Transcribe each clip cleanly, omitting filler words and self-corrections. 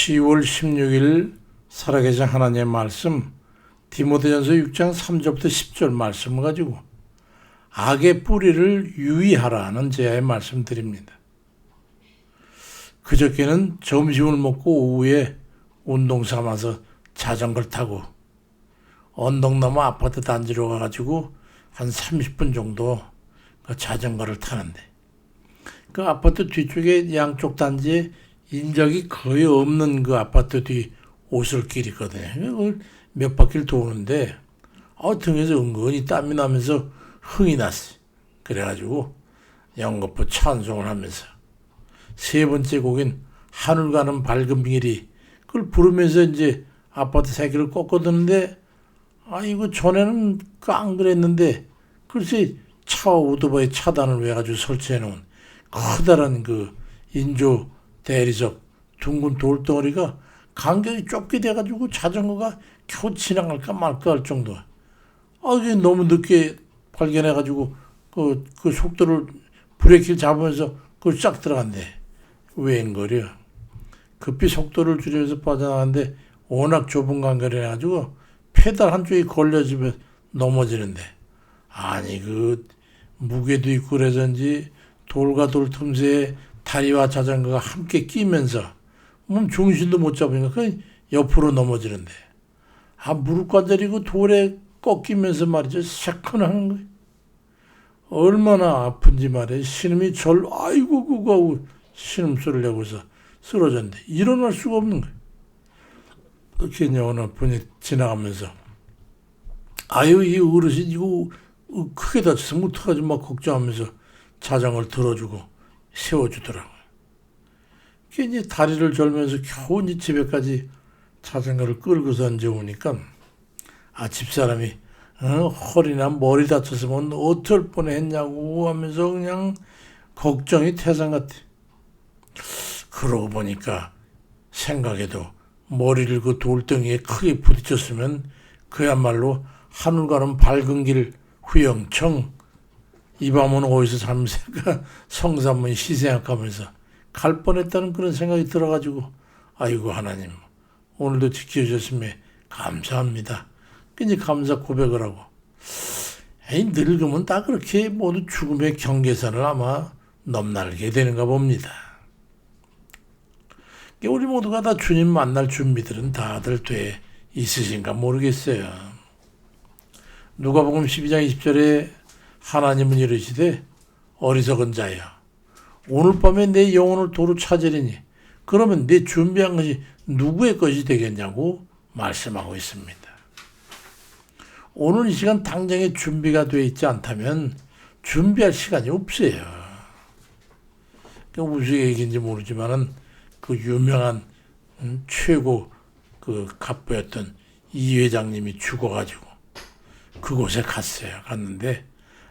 10월 16일 살아계신 하나님의 말씀 디모데전서 6장 3절부터 10절 말씀을 가지고 악의 뿌리를 유의하라는 제야의 말씀 드립니다. 그저께는 점심을 먹고 오후에 운동 삼아서 자전거를 타고 언덕나무 아파트 단지로 가가지고 한 30분 정도 그 자전거를 타는데 그 아파트 뒤쪽에 양쪽 단지에 인적이 거의 없는 그 아파트 뒤 오솔길이 있거든요. 그걸 몇 바퀴를 도는데 등에서 은근히 땀이 나면서 흥이 났어요. 그래가지고 연거푸 찬송을 하면서 세 번째 곡인 하늘 가는 밝은 길이 그걸 부르면서 이제 아파트 새길을 꺾어드는데 이거 전에는 안 그랬는데 글쎄 차와 오토바이 차단을 왜 가지고 설치해 놓은 커다란 그 인조 대리석 둥근 돌덩어리가 간격이 좁게 돼가지고 자전거가 겨우 지나갈까 말까 할 정도. 이게 너무 늦게 발견해가지고 그 속도를 브레이크를 잡으면서 그걸 싹 들어간대. 웬걸이야. 급히 속도를 줄이면서 빠져나가는데 워낙 좁은 간격이라 가지고 페달 한쪽이 걸려지면 넘어지는데 그 무게도 있고 그래서인지 돌과 돌 틈새에 다리와 자전거가 함께 끼면서 몸 중심도 못 잡으니까 그냥 옆으로 넘어지는데 무릎 관절이고 돌에 꺾이면서 말이죠. 새끈하는 거예요. 얼마나 아픈지 말이에요. 신음이 아이고 그거 신음소리를 내고서 쓰러졌는데 일어날 수가 없는 거예요. 그렇게 어느 분이 지나가면서 이 어르신 이거 크게 다쳐서 어떡하지 막 걱정하면서 자전거를 들어주고 세워주더라고요. 이제 다리를 절면서 겨우 이제 집에까지 자전거를 끌고서 이제 오니까 집사람이 허리나 머리 다쳤으면 어쩔 뻔했냐고 하면서 그냥 걱정이 태산 같아. 그러고 보니까 생각에도 머리를 그 돌덩이에 크게 부딪혔으면 그야말로 하늘 가는 밝은 길 후영청 이 밤은 어디서 잠새가 성삼문 시생각하면서 갈 뻔했다는 그런 생각이 들어가지고 아이고 하나님 오늘도 지켜주셨음에 감사합니다. 이제 감사 고백을 하고 늙으면 다 그렇게 모두 죽음의 경계선을 아마 넘나들게 되는가 봅니다. 우리 모두가 다 주님 만날 준비들은 다들 돼 있으신가 모르겠어요. 누가복음 12장 20절에 하나님은 이르시되 어리석은 자야 오늘 밤에 내 영혼을 도로 찾으리니 그러면 내 준비한 것이 누구의 것이 되겠냐고 말씀하고 있습니다. 오늘 이 시간 당장에 준비가 되어 있지 않다면 준비할 시간이 없어요. 무슨 얘기인지 모르지만은 그 유명한 최고 그 갑부였던 이 회장님이 죽어가지고 그곳에 갔는데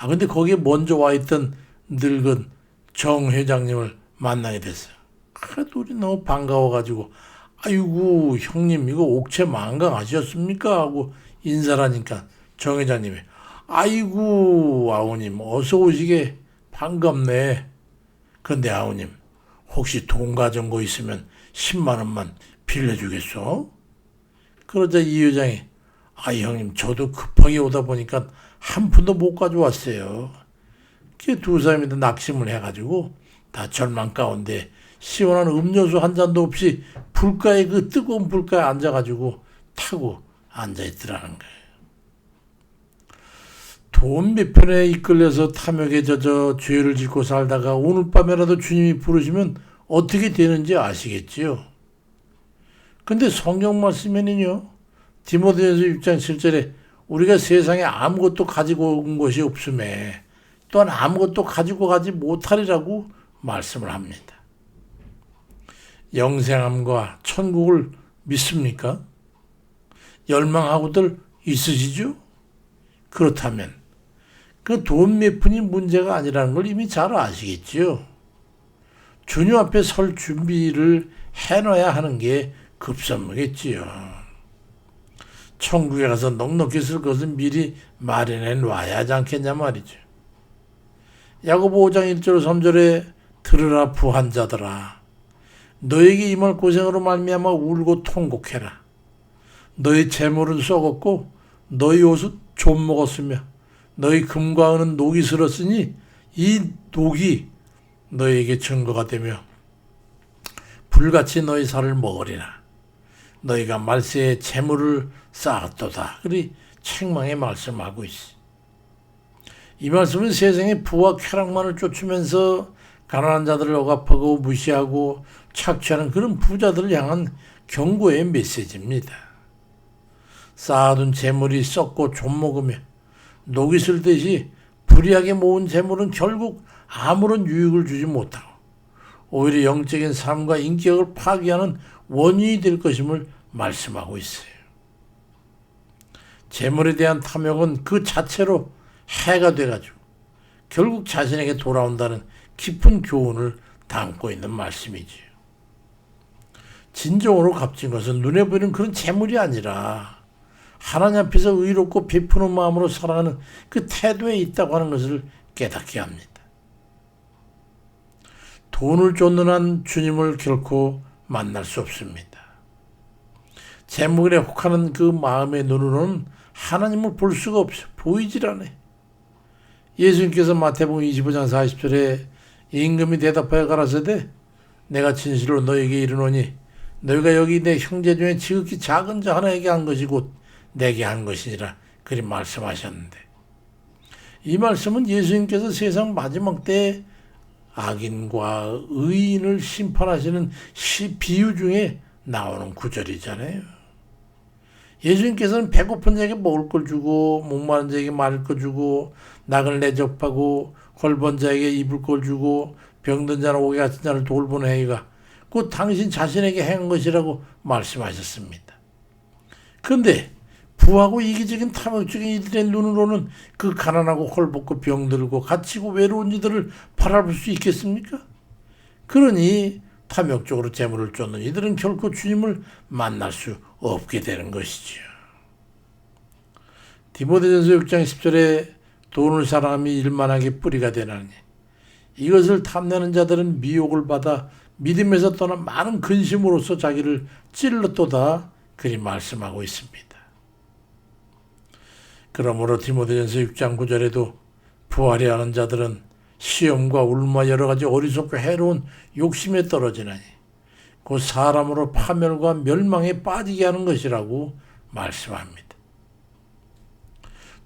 근데 거기에 먼저 와 있던 늙은 정 회장님을 만나게 됐어요. 그래도 우리 너무 반가워가지고 아이고 형님 이거 옥체 만강하셨습니까 하고 인사를 하니까 정 회장님이 아이고 아우님 어서 오시게 반갑네. 근데 아우님 혹시 돈 가진 거 있으면 10만 원만 빌려주겠어? 그러자 이 회장이 형님 저도 급하게 오다 보니까 한 푼도 못 가져왔어요. 두 사람이 다 낙심을 해가지고 다 절망 가운데 시원한 음료수 한 잔도 없이 불가에 그 뜨거운 불가에 앉아가지고 타고 앉아있더라는 거예요. 돈 몇 푼에 이끌려서 탐욕에 젖어 죄를 짓고 살다가 오늘 밤에라도 주님이 부르시면 어떻게 되는지 아시겠지요? 근데 성경 말씀에는요. 디모데전서 6장 7절에 우리가 세상에 아무것도 가지고 온 것이 없음에 또한 아무것도 가지고 가지 못하리라고 말씀을 합니다. 영생함과 천국을 믿습니까? 열망하고들 있으시죠? 그렇다면 그 돈 몇 푼이 문제가 아니라는 걸 이미 잘 아시겠지요? 주님 앞에 설 준비를 해놔야 하는 게 급선무겠지요. 천국에 가서 넉넉히 쓸 것은 미리 마련해 놔야 하지 않겠냐 말이죠. 야고보 5장 1절 3절에 들으라 부한 자들아 너에게 임할 고생으로 말미암아 울고 통곡해라. 너의 재물은 썩었고 너의 옷은 좀 먹었으며 너의 금과 은은 녹이 슬었으니 이 녹이 너에게 증거가 되며 불같이 너희 살을 먹으리라. 너희가 말세에 재물을 쌓았도다. 그리 책망에 말씀하고 있어. 이 말씀은 세상의 부와 쾌락만을 쫓으면서 가난한 자들을 억압하고 무시하고 착취하는 그런 부자들을 향한 경고의 메시지입니다. 쌓아둔 재물이 썩고 좀 먹으며 녹이 슬듯이 불이하게 모은 재물은 결국 아무런 유익을 주지 못하고 오히려 영적인 삶과 인격을 파괴하는 원인이 될 것임을 말씀하고 있어요. 재물에 대한 탐욕은 그 자체로 해가 돼가지고 결국 자신에게 돌아온다는 깊은 교훈을 담고 있는 말씀이지요. 진정으로 값진 것은 눈에 보이는 그런 재물이 아니라 하나님 앞에서 의롭고 베푸는 마음으로 살아가는 그 태도에 있다고 하는 것을 깨닫게 합니다. 돈을 쫓는 한 주님을 결코 만날 수 없습니다. 재물에 혹하는 그 마음의 눈으로는 하나님을 볼 수가 없어. 보이질 않아요. 예수님께서 마태복음 25장 40절에 임금이 대답하여 가라사대 내가 진실로 너에게 이르노니 너희가 여기 내 형제 중에 지극히 작은 자 하나에게 한 것이 곧 내게 한 것이니라 그리 말씀하셨는데, 이 말씀은 예수님께서 세상 마지막 때에 악인과 의인을 심판하시는 비유 중에 나오는 구절이잖아요. 예수님께서는 배고픈 자에게 먹을 걸 주고 목마른 자에게 마를 걸 주고 낙을 내접하고 헐번 자에게 입을 걸 주고 병든 자나 오게 같은 자를 돌보는 행위가 곧 당신 자신에게 행한 것이라고 말씀하셨습니다. 그런데 부하고 이기적인 탐욕적인 이들의 눈으로는 그 가난하고 헐벗고 병들고 갇히고 외로운 이들을 바라볼 수 있겠습니까? 그러니 탐욕적으로 재물을 쫓는 이들은 결코 주님을 만날 수 없게 되는 것이지요. 디모데전서 6장 10절에 돈을 사랑함이 일만하게 뿌리가 되나니 이것을 탐내는 자들은 미혹을 받아 믿음에서 떠나 많은 근심으로써 자기를 찔렀도다 그리 말씀하고 있습니다. 그러므로 디모데전서 6장 9절에도 부하려 하는 자들은 시험과 울마 여러 가지 어리석고 해로운 욕심에 떨어지나니 곧 사람으로 파멸과 멸망에 빠지게 하는 것이라고 말씀합니다.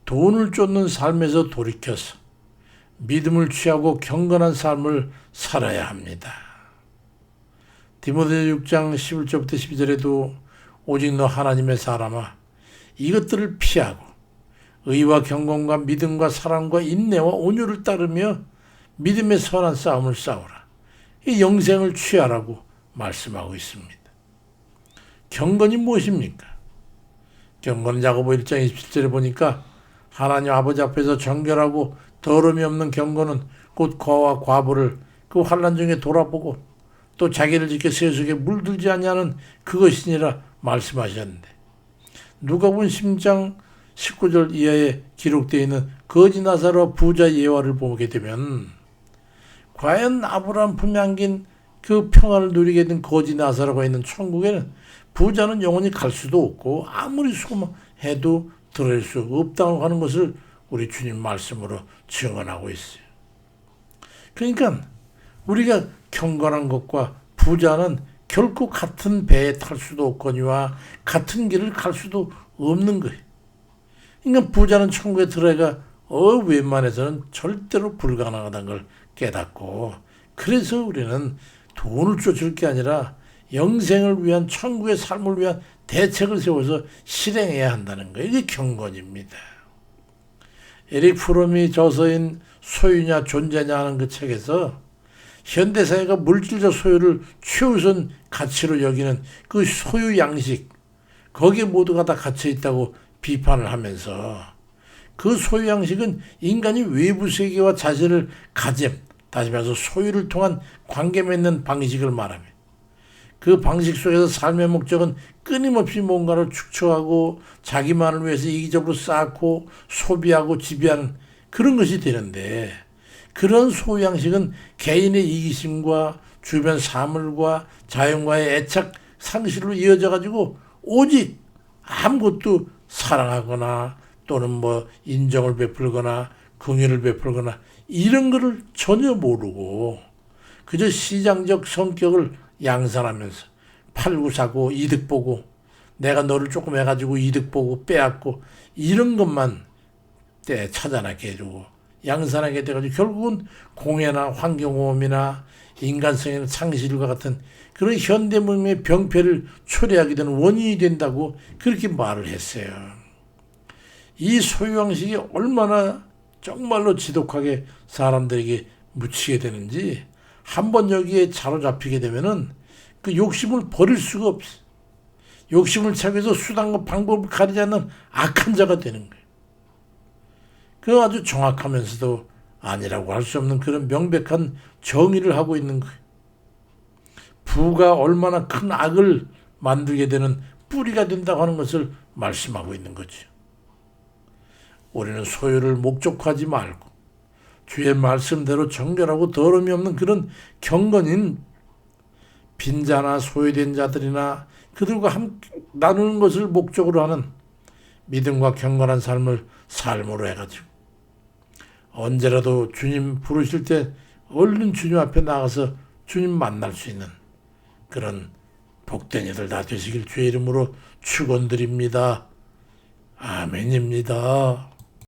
돈을 쫓는 삶에서 돌이켜서 믿음을 취하고 경건한 삶을 살아야 합니다. 디모데 6장 11절부터 12절에도 오직 너 하나님의 사람아 이것들을 피하고 의와 경건과 믿음과 사랑과 인내와 온유를 따르며 믿음의 선한 싸움을 싸우라. 이 영생을 취하라고 말씀하고 있습니다. 경건이 무엇입니까? 경건은 야고보 1장 27절에 보니까 하나님 아버지 앞에서 정결하고 더러움이 없는 경건은 곧 거와 과부를 그 환난 중에 돌아보고 또 자기를 지켜 세속에 물들지 아니하는 그것이니라 말씀하셨는데, 누가복음 10장 19절 이하에 기록되어 있는 거지 나사로와 부자 예화를 보게 되면 과연 아브라함 품에 안긴 그 평안을 누리게 된 거지 나사로가 있는 천국에는 부자는 영원히 갈 수도 없고 아무리 수고해도 들어올 수 없다고 하는 것을 우리 주님 말씀으로 증언하고 있어요. 그러니까 우리가 경건한 것과 부자는 결코 같은 배에 탈 수도 없거니와 같은 길을 갈 수도 없는 거예요. 그러니까 부자는 천국에 들어가 웬만해서는 절대로 불가능하다는 걸 깨닫고, 그래서 우리는 돈을 쫓을 게 아니라 영생을 위한 천국의 삶을 위한 대책을 세워서 실행해야 한다는 거예요. 이게 경건입니다. 에릭 프롬이 저서인 소유냐 존재냐 하는 그 책에서 현대사회가 물질적 소유를 최우선 가치로 여기는 그 소유 양식, 거기에 모두가 다 갇혀 있다고 비판을 하면서 그 소유 양식은 인간이 외부 세계와 자신을 가짐, 다시 말해서 소유를 통한 관계 맺는 방식을 말하며 그 방식 속에서 삶의 목적은 끊임없이 뭔가를 축적하고 자기만을 위해서 이기적으로 쌓고 소비하고 지배하는 그런 것이 되는데, 그런 소유 양식은 개인의 이기심과 주변 사물과 자연과의 애착 상실로 이어져 가지고 오직 아무것도 사랑하거나 또는 뭐 인정을 베풀거나 긍휼을 베풀거나 이런 거를 전혀 모르고 그저 시장적 성격을 양산하면서 팔고 사고 이득 보고 내가 너를 조금 해가지고 이득 보고 빼앗고 이런 것만 때 찾아나게 해주고 양산하게 돼가지고 결국은 공해나 환경오염이나 인간성의 상실과 같은 그런 현대문명의 병폐를 초래하게 되는 원인이 된다고 그렇게 말을 했어요. 이 소유양식이 얼마나 정말로 지독하게 사람들에게 묻히게 되는지 한번 여기에 사로잡히게 되면은 그 욕심을 버릴 수가 없어. 욕심을 차기 위해서 수단과 방법을 가리지 않는 악한 자가 되는 거예요. 그 아주 정확하면서도 아니라고 할 수 없는 그런 명백한 정의를 하고 있는 거예요. 부가 얼마나 큰 악을 만들게 되는 뿌리가 된다고 하는 것을 말씀하고 있는 거죠. 우리는 소유를 목적화하지 말고 주의 말씀대로 정결하고 더러움이 없는 그런 경건인 빈자나 소유된 자들이나 그들과 함께 나누는 것을 목적으로 하는 믿음과 경건한 삶을 삶으로 해가지고 언제라도 주님 부르실 때 얼른 주님 앞에 나가서 주님 만날 수 있는 그런 복된 이들 다 되시길 주의 이름으로 축원드립니다. 아멘입니다.